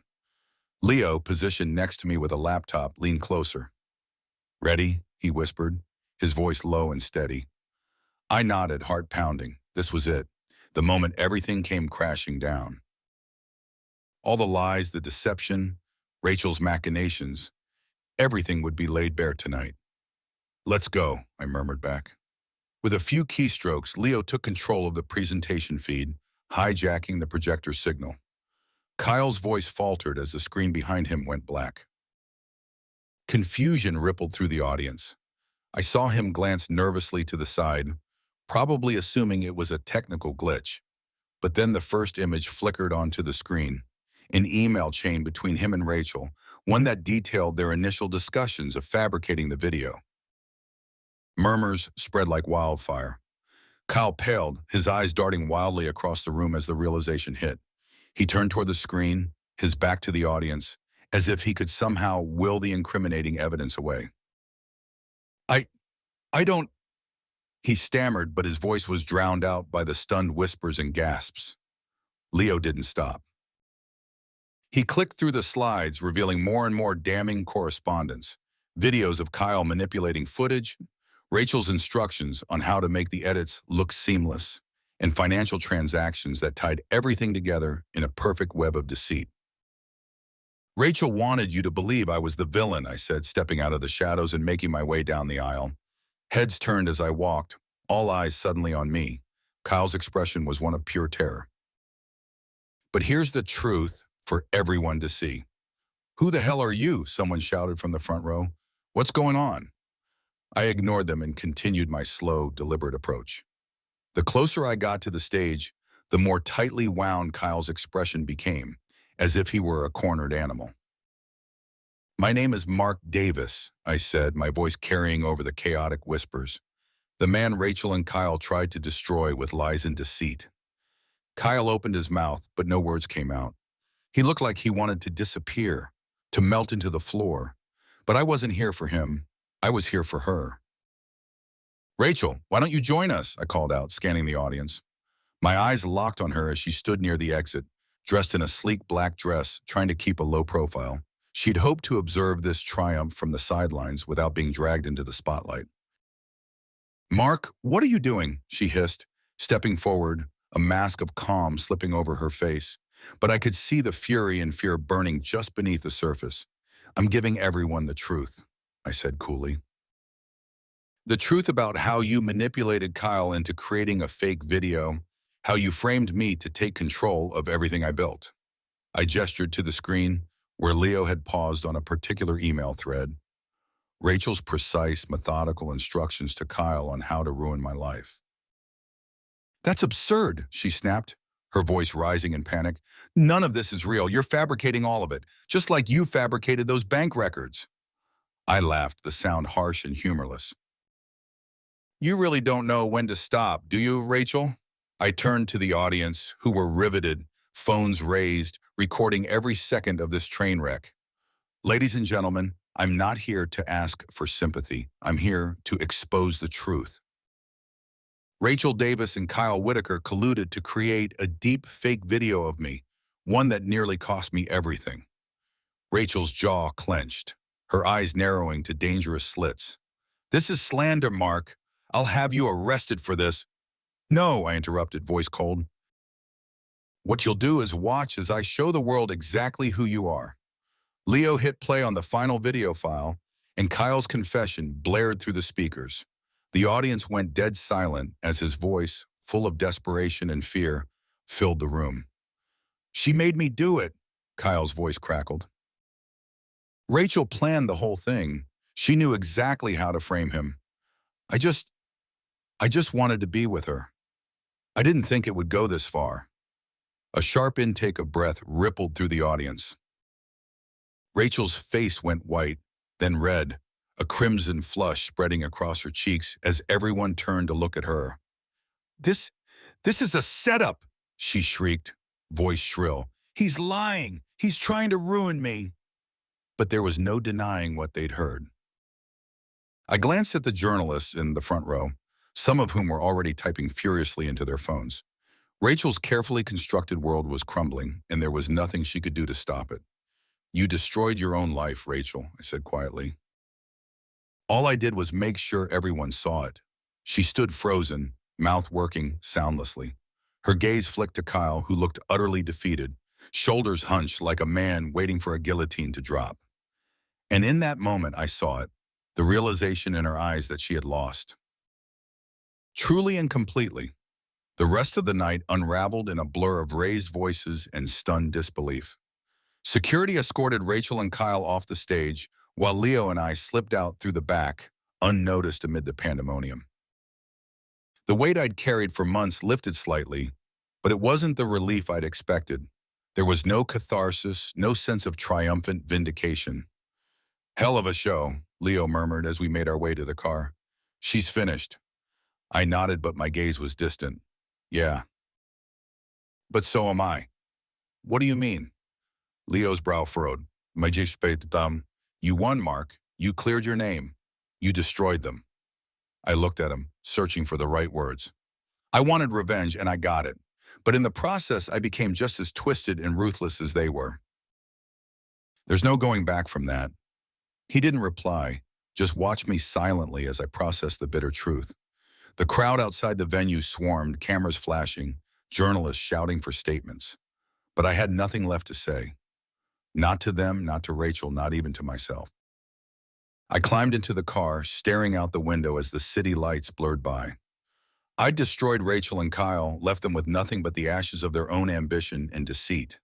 Leo, positioned next to me with a laptop, leaned closer. "Ready?" he whispered, his voice low and steady. I nodded, heart pounding. This was it, the moment everything came crashing down. All the lies, the deception, Rachel's machinations, everything would be laid bare tonight. "Let's go," I murmured back. With a few keystrokes, Leo took control of the presentation feed, hijacking the projector signal. Kyle's voice faltered as the screen behind him went black. Confusion rippled through the audience. I saw him glance nervously to the side, probably assuming it was a technical glitch. But then the first image flickered onto the screen, an email chain between him and Rachel, one that detailed their initial discussions of fabricating the video. Murmurs spread like wildfire. Kyle paled, his eyes darting wildly across the room as the realization hit. He turned toward the screen, his back to the audience, as if he could somehow will the incriminating evidence away. I, I don't, he stammered, but his voice was drowned out by the stunned whispers and gasps. Leo didn't stop. He clicked through the slides, revealing more and more damning correspondence, videos of Kyle manipulating footage, Rachel's instructions on how to make the edits look seamless, and financial transactions that tied everything together in a perfect web of deceit. Rachel wanted you to believe I was the villain, I said, stepping out of the shadows and making my way down the aisle. Heads turned as I walked, all eyes suddenly on me. Kyle's expression was one of pure terror. But here's the truth for everyone to see. "Who the hell are you?" someone shouted from the front row. "What's going on?" I ignored them and continued my slow, deliberate approach. The closer I got to the stage, the more tightly wound Kyle's expression became, as if he were a cornered animal. "My name is Mark Davis," I said, my voice carrying over the chaotic whispers. "The man Rachel and Kyle tried to destroy with lies and deceit." Kyle opened his mouth, but no words came out. He looked like he wanted to disappear, to melt into the floor. But I wasn't here for him. I was here for her. "Rachel, why don't you join us?" I called out, scanning the audience. My eyes locked on her as she stood near the exit, dressed in a sleek black dress, trying to keep a low profile. She'd hoped to observe this triumph from the sidelines without being dragged into the spotlight. "Mark, what are you doing?" she hissed, stepping forward, a mask of calm slipping over her face. But I could see the fury and fear burning just beneath the surface. "I'm giving everyone the truth," I said coolly. "The truth about how you manipulated Kyle into creating a fake video, how you framed me to take control of everything I built." I gestured to the screen where Leo had paused on a particular email thread. Rachel's precise, methodical instructions to Kyle on how to ruin my life. "That's absurd," she snapped, her voice rising in panic. "None of this is real. You're fabricating all of it, just like you fabricated those bank records." I laughed, the sound harsh and humorless. "You really don't know when to stop, do you, Rachel?" I turned to the audience, who were riveted, phones raised, recording every second of this train wreck. "Ladies and gentlemen, I'm not here to ask for sympathy. I'm here to expose the truth. Rachel Davis and Kyle Whitaker colluded to create a deep fake video of me, one that nearly cost me everything." Rachel's jaw clenched, her eyes narrowing to dangerous slits. "This is slander, Mark. I'll have you arrested for this." "No," I interrupted, voice cold. "What you'll do is watch as I show the world exactly who you are." Leo hit play on the final video file, and Kyle's confession blared through the speakers. The audience went dead silent as his voice, full of desperation and fear, filled the room. "She made me do it," Kyle's voice crackled. "Rachel planned the whole thing. She knew exactly how to frame him. I just wanted to be with her. I didn't think it would go this far." A sharp intake of breath rippled through the audience. Rachel's face went white, then red, a crimson flush spreading across her cheeks as everyone turned to look at her. This is a setup," she shrieked, voice shrill. "He's lying. He's trying to ruin me." But there was no denying what they'd heard. I glanced at the journalists in the front row, some of whom were already typing furiously into their phones. Rachel's carefully constructed world was crumbling, and there was nothing she could do to stop it. "You destroyed your own life, Rachel," I said quietly. All I did was make sure everyone saw it. She stood frozen, mouth working soundlessly. Her gaze flicked to Kyle, who looked utterly defeated, shoulders hunched like a man waiting for a guillotine to drop. And in that moment I saw it, the realization in her eyes that she had lost. Truly and completely. The rest of the night unraveled in a blur of raised voices and stunned disbelief. Security escorted Rachel and Kyle off the stage, while Leo and I slipped out through the back, unnoticed amid the pandemonium. The weight I'd carried for months lifted slightly, but it wasn't the relief I'd expected. There was no catharsis, no sense of triumphant vindication. "Hell of a show," Leo murmured as we made our way to the car. "She's finished." I nodded, but my gaze was distant. Yeah, but so am I. What do you mean? Leo's brow furrowed. You won, Mark. You cleared your name. You destroyed them. I looked at him, searching for the right words. I wanted revenge, and I got it. But in the process, I became just as twisted and ruthless as they were. There's no going back from that. He didn't reply, just watched me silently as I processed the bitter truth. The crowd outside the venue swarmed, cameras flashing, journalists shouting for statements. But I had nothing left to say. Not to them, not to Rachel, not even to myself. I climbed into the car, staring out the window as the city lights blurred by. I'd destroyed Rachel and Kyle, left them with nothing but the ashes of their own ambition and deceit.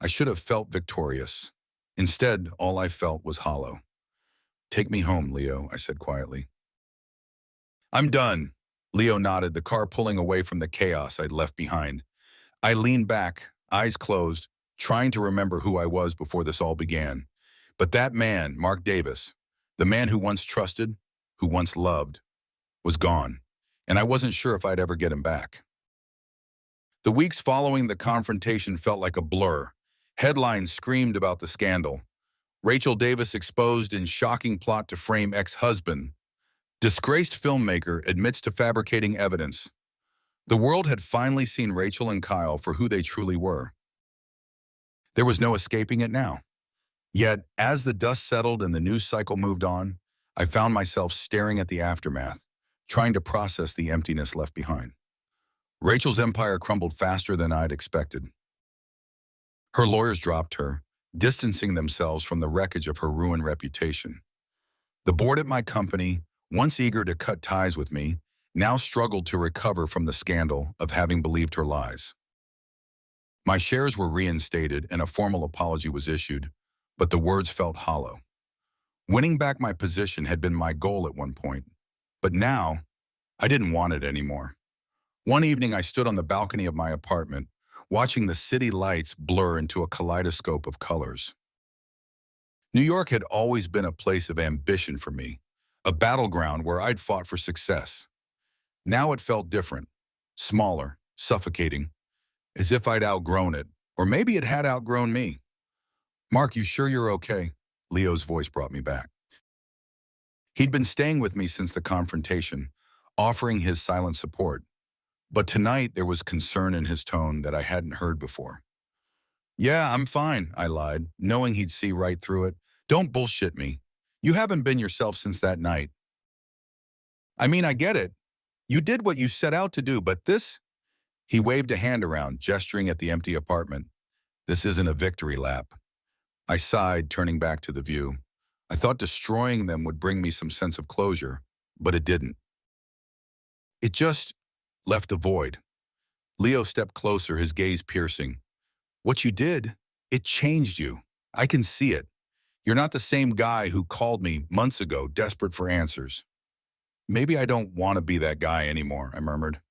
I should have felt victorious. Instead, all I felt was hollow. Take me home, Leo, I said quietly. I'm done. Leo nodded, the car pulling away from the chaos I'd left behind. I leaned back, eyes closed, trying to remember who I was before this all began. But that man, Mark Davis, the man who once trusted, who once loved, was gone, and I wasn't sure if I'd ever get him back. The weeks following the confrontation felt like a blur. Headlines screamed about the scandal. Rachel Davis exposed in shocking plot to frame ex-husband. Disgraced filmmaker admits to fabricating evidence. The world had finally seen Rachel and Kyle for who they truly were. There was no escaping it now. Yet, as the dust settled and the news cycle moved on, I found myself staring at the aftermath, trying to process the emptiness left behind. Rachel's empire crumbled faster than I'd expected. Her lawyers dropped her, distancing themselves from the wreckage of her ruined reputation. The board at my company, once eager to cut ties with me, now struggled to recover from the scandal of having believed her lies. My shares were reinstated and a formal apology was issued, but the words felt hollow. Winning back my position had been my goal at one point, but now I didn't want it anymore. One evening I stood on the balcony of my apartment, watching the city lights blur into a kaleidoscope of colors. New York had always been a place of ambition for me, a battleground where I'd fought for success. Now it felt different, smaller, suffocating, as if I'd outgrown it, or maybe it had outgrown me. Mark, you sure you're okay? Leo's voice brought me back. He'd been staying with me since the confrontation, offering his silent support. But tonight there was concern in his tone that I hadn't heard before. Yeah, I'm fine, I lied, knowing he'd see right through it. Don't bullshit me. You haven't been yourself since that night. I mean, I get it. You did what you set out to do, but this... He waved a hand around, gesturing at the empty apartment. This isn't a victory lap. I sighed, turning back to the view. I thought destroying them would bring me some sense of closure, but it didn't. It just left a void. Leo stepped closer, his gaze piercing. What you did, it changed you. I can see it. You're not the same guy who called me months ago, desperate for answers. Maybe I don't want to be that guy anymore, I murmured.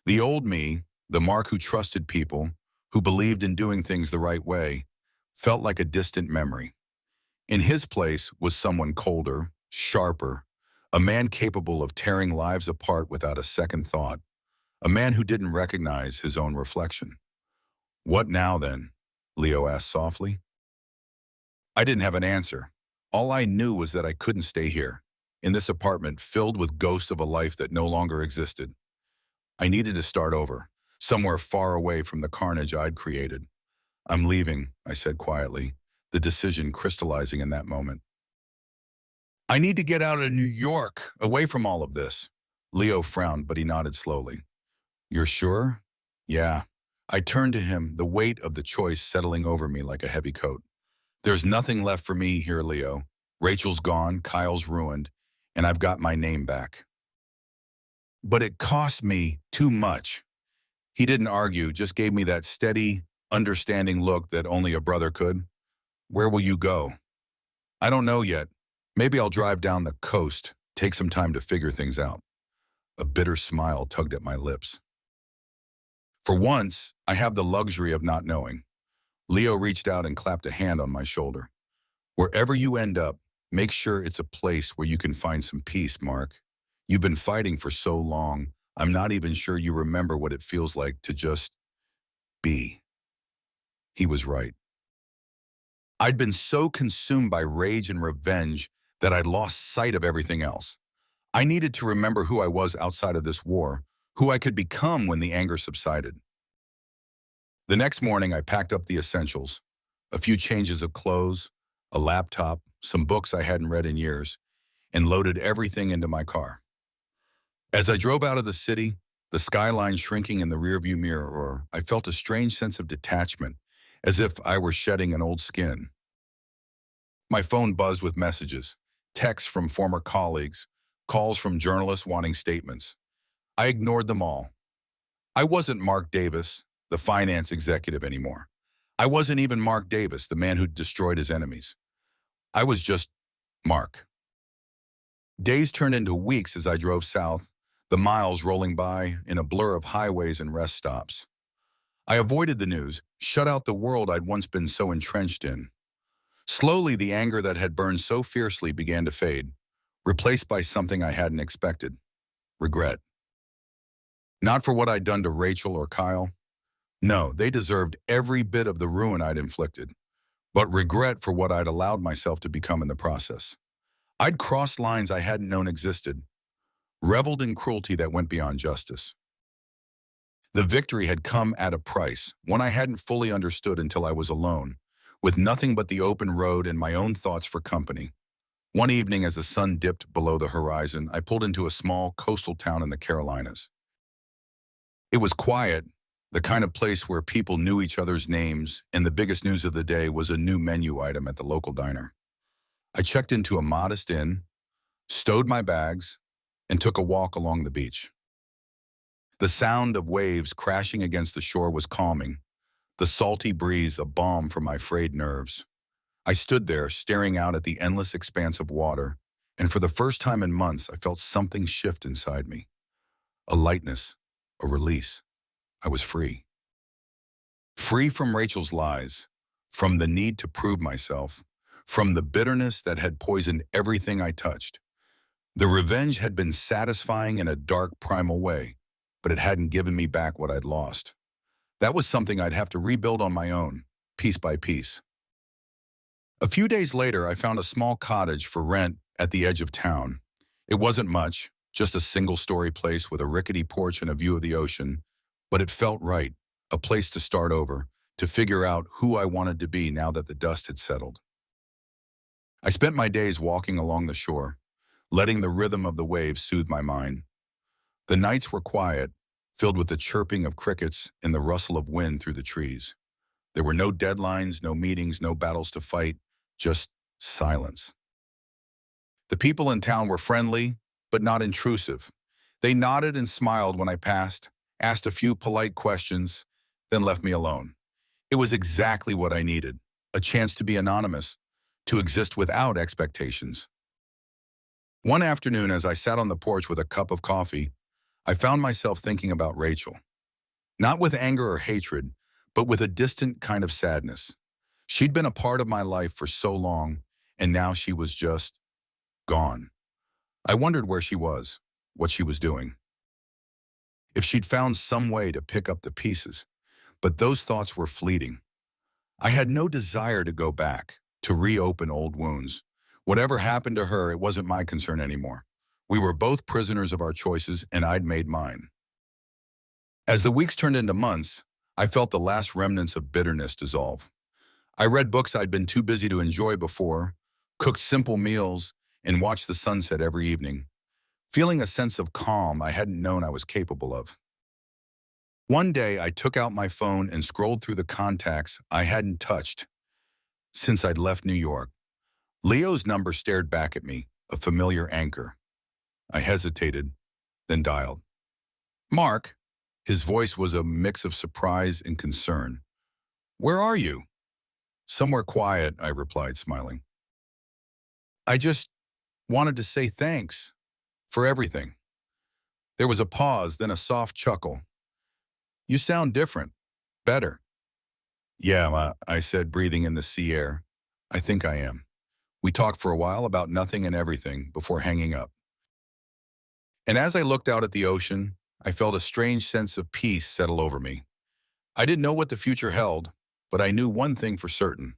The old me, the Mark who trusted people, who believed in doing things the right way, felt like a distant memory. In his place was someone colder, sharper, a man capable of tearing lives apart without a second thought, a man who didn't recognize his own reflection. What now then? Leo asked softly. I didn't have an answer. All I knew was that I couldn't stay here, in this apartment filled with ghosts of a life that no longer existed. I needed to start over, somewhere far away from the carnage I'd created. I'm leaving, I said quietly, the decision crystallizing in that moment. I need to get out of New York, away from all of this. Leo frowned, but he nodded slowly. You're sure? Yeah. I turned to him, the weight of the choice settling over me like a heavy coat. There's nothing left for me here, Leo. Rachel's gone, Kyle's ruined, and I've got my name back. But it cost me too much. He didn't argue, just gave me that steady, understanding look that only a brother could. Where will you go? I don't know yet. Maybe I'll drive down the coast, take some time to figure things out. A bitter smile tugged at my lips. For once, I have the luxury of not knowing. Leo reached out and clapped a hand on my shoulder. Wherever you end up, make sure it's a place where you can find some peace, Mark. You've been fighting for so long, I'm not even sure you remember what it feels like to just be. He was right. I'd been so consumed by rage and revenge that I'd lost sight of everything else. I needed to remember who I was outside of this war, who I could become when the anger subsided. The next morning, I packed up the essentials, a few changes of clothes, a laptop, some books I hadn't read in years, and loaded everything into my car. As I drove out of the city, the skyline shrinking in the rearview mirror, I felt a strange sense of detachment, as if I were shedding an old skin. My phone buzzed with messages, texts from former colleagues, calls from journalists wanting statements. I ignored them all. I wasn't Mark Davis, the finance executive anymore. I wasn't even Mark Davis, the man who destroyed his enemies. I was just Mark. Days turned into weeks as I drove south, the miles rolling by in a blur of highways and rest stops. I avoided the news, shut out the world I'd once been so entrenched in. Slowly, the anger that had burned so fiercely began to fade, replaced by something I hadn't expected: regret. Not for what I'd done to Rachel or Kyle. No, they deserved every bit of the ruin I'd inflicted, but regret for what I'd allowed myself to become in the process. I'd crossed lines I hadn't known existed, reveled in cruelty that went beyond justice. The victory had come at a price, one I hadn't fully understood until I was alone, with nothing but the open road and my own thoughts for company. One evening, as the sun dipped below the horizon, I pulled into a small coastal town in the Carolinas. It was quiet, the kind of place where people knew each other's names, and the biggest news of the day was a new menu item at the local diner. I checked into a modest inn, stowed my bags, and took a walk along the beach. The sound of waves crashing against the shore was calming, the salty breeze a balm for my frayed nerves. I stood there, staring out at the endless expanse of water, and for the first time in months, I felt something shift inside me. A lightness, a release. I was free. Free from Rachel's lies, from the need to prove myself, from the bitterness that had poisoned everything I touched. The revenge had been satisfying in a dark, primal way, but it hadn't given me back what I'd lost. That was something I'd have to rebuild on my own, piece by piece. A few days later, I found a small cottage for rent at the edge of town. It wasn't much, just a single-story place with a rickety porch and a view of the ocean, but it felt right, a place to start over, to figure out who I wanted to be now that the dust had settled. I spent my days walking along the shore, letting the rhythm of the waves soothe my mind. The nights were quiet, filled with the chirping of crickets and the rustle of wind through the trees. There were no deadlines, no meetings, no battles to fight, just silence. The people in town were friendly, but not intrusive. They nodded and smiled when I passed, asked a few polite questions, then left me alone. It was exactly what I needed, a chance to be anonymous, to exist without expectations. One afternoon, as I sat on the porch with a cup of coffee, I found myself thinking about Rachel. Not with anger or hatred, but with a distant kind of sadness. She'd been a part of my life for so long, and now she was just gone. I wondered where she was, what she was doing, if she'd found some way to pick up the pieces. But those thoughts were fleeting. I had no desire to go back, to reopen old wounds. Whatever happened to her, it wasn't my concern anymore. We were both prisoners of our choices, and I'd made mine. As the weeks turned into months, I felt the last remnants of bitterness dissolve. I read books I'd been too busy to enjoy before, cooked simple meals, and watched the sunset every evening, feeling a sense of calm I hadn't known I was capable of. One day, I took out my phone and scrolled through the contacts I hadn't touched since I'd left New York. Leo's number stared back at me, a familiar anchor. I hesitated, then dialed. "Mark." His voice was a mix of surprise and concern. "Where are you?" "Somewhere quiet," I replied, smiling. "I just wanted to say thanks for everything." There was a pause, then a soft chuckle. "You sound different. Better." "Yeah," I said, breathing in the sea air. "I think I am." We talked for a while about nothing and everything before hanging up. And as I looked out at the ocean, I felt a strange sense of peace settle over me. I didn't know what the future held, but I knew one thing for certain.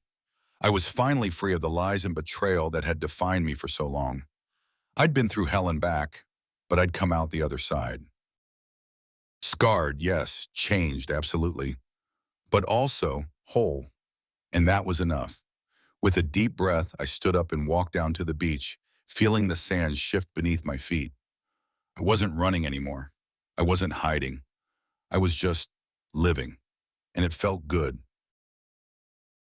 I was finally free of the lies and betrayal that had defined me for so long. I'd been through hell and back, but I'd come out the other side. Scarred, yes, changed, absolutely, but also whole, and that was enough. With a deep breath, I stood up and walked down to the beach, feeling the sand shift beneath my feet. I wasn't running anymore. I wasn't hiding. I was just living, and it felt good.